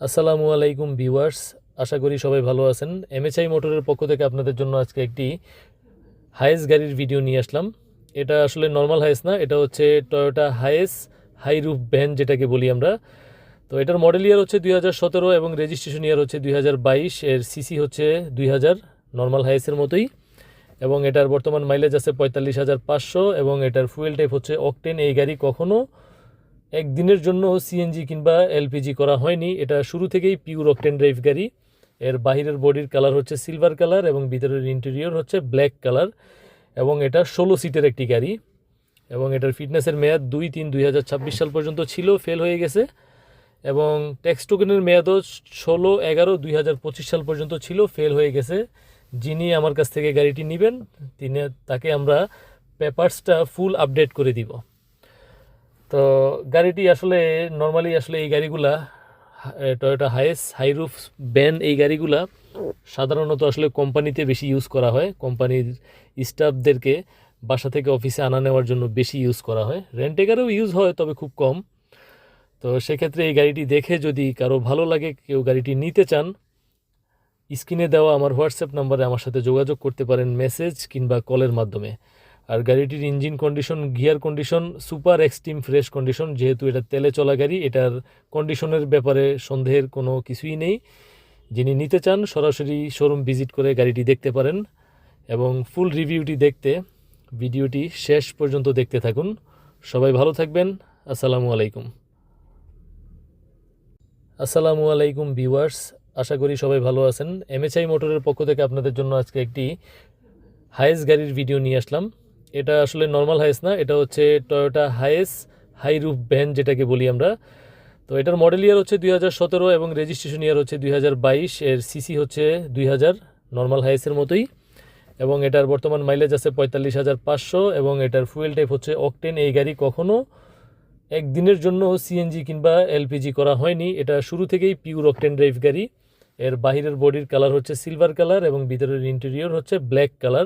আসসালামু আলাইকুম ভিউয়ার্স, আশা করি সবাই ভালো আছেন। এমএচআই মোটরের পক্ষ থেকে আপনাদের জন্য আজকে একটি হায়েস গাড়ির ভিডিও নিয়ে আসলাম। এটা আসলে নর্মাল হায়েস না, এটা হচ্ছে Toyota Hiace high roof van যেটাকে বলি আমরা। তো এটার মডেল ইয়ার হচ্ছে 2017 এবং রেজিস্ট্রেশন ইয়ার হচ্ছে 2022। এর সিসি হচ্ছে 2000, নর্মাল হায়েসের মতোই। এবং এটার বর্তমান মাইলেজ আছে 45,500 এবং এটার ফুয়েল টাইপ হচ্ছে অকটেন। এই গাড়ি কখনো একদিনের জন্য সিএনজি কিংবা এলপিজি করা হয়নি, এটা শুরু থেকেই পিওর অকটেন ড্রাইভ গাড়ি। এর বাহিরের বডির কালার হচ্ছে সিলভার কালার এবং ভিতরের ইন্টেরিয়র হচ্ছে ব্ল্যাক কালার। এবং এটা 16 সিটের একটি গাড়ি এবং এটার ফিটনেসের মেয়াদ 2/3/2026 সাল পর্যন্ত ছিল, ফেল হয়ে গেছে। এবং ট্যাক্স টোকেনের মেয়াদও 16/11/2025 সাল পর্যন্ত ছিল, ফেল হয়ে গেছে। যিনি আমার কাছ থেকে গাড়িটি নেবেন তাকে আমরা পেপারসটা ফুল আপডেট করে দিব। তো গাড়িটি আসলে নর্মালি আসলে এই গাড়িগুলা Toyota Hiace high roof van, এই গাড়িগুলা সাধারণত আসলে কোম্পানিতে বেশি ইউজ করা হয়। কোম্পানির স্টাফদেরকে বাসা থেকে অফিসে আনা নেওয়ার জন্য বেশি ইউজ করা হয়। রেন্টেকারেও ইউজ হয়, তবে খুব কম। তো সেক্ষেত্রে এই গাড়িটি দেখে যদি কারো ভালো লাগে, কেউ গাড়িটি নিতে চান, স্ক্রিনে দেওয়া আমার হোয়াটসঅ্যাপ নাম্বারে আমার সাথে যোগাযোগ করতে পারেন মেসেজ কিংবা কলের মাধ্যমে। আর গাড়িটির engine condition, gear condition super extreme fresh condition. যেহেতু এটা তেলে চলা গাড়ি, এটার কন্ডিশনের ব্যাপারে সন্দেহের কোনো কিছুই নেই। যিনি নিতে চান সরাসরি শোরুম ভিজিট করে গাড়িটি দেখতে পারেন। এবং ফুল রিভিউটি দেখতে ভিডিওটি শেষ পর্যন্ত দেখতে থাকুন। সবাই ভালো থাকবেন। আসসালামু আলাইকুম। আসসালামু আলাইকুম ভিউয়ার্স, আশা করি সবাই ভালো আছেন। এমএচআই মোটরের পক্ষ থেকে আপনাদের জন্য আজকে একটি হায়েস গাড়ির ভিডিও নিয়ে আসলাম। এটা আসলে নর্মাল হায়েস না, এটা হচ্ছে Toyota Hiace high roof van যেটাকে বলি আমরা। তো এটার মডেল ইয়ার হচ্ছে 2017 এবং রেজিস্ট্রেশন ইয়ার হচ্ছে 2022। এর সিসি হচ্ছে 2000, নর্মাল হায়েসের মতোই। এবং এটার বর্তমান মাইলেজ আছে 45,500 এবং এটার ফুয়েল টাইপ হচ্ছে অকটেন। এই গাড়ি কখনো একদিনের জন্য সিএনজি কিংবা এলপিজি করা হয়নি, এটা শুরু থেকেই পিওর অকটেন ড্রাইভ গাড়ি। এর বাহিরের বডির কালার হচ্ছে সিলভার কালার এবং ভিতরের ইন্টেরিয়র হচ্ছে ব্ল্যাক কালার।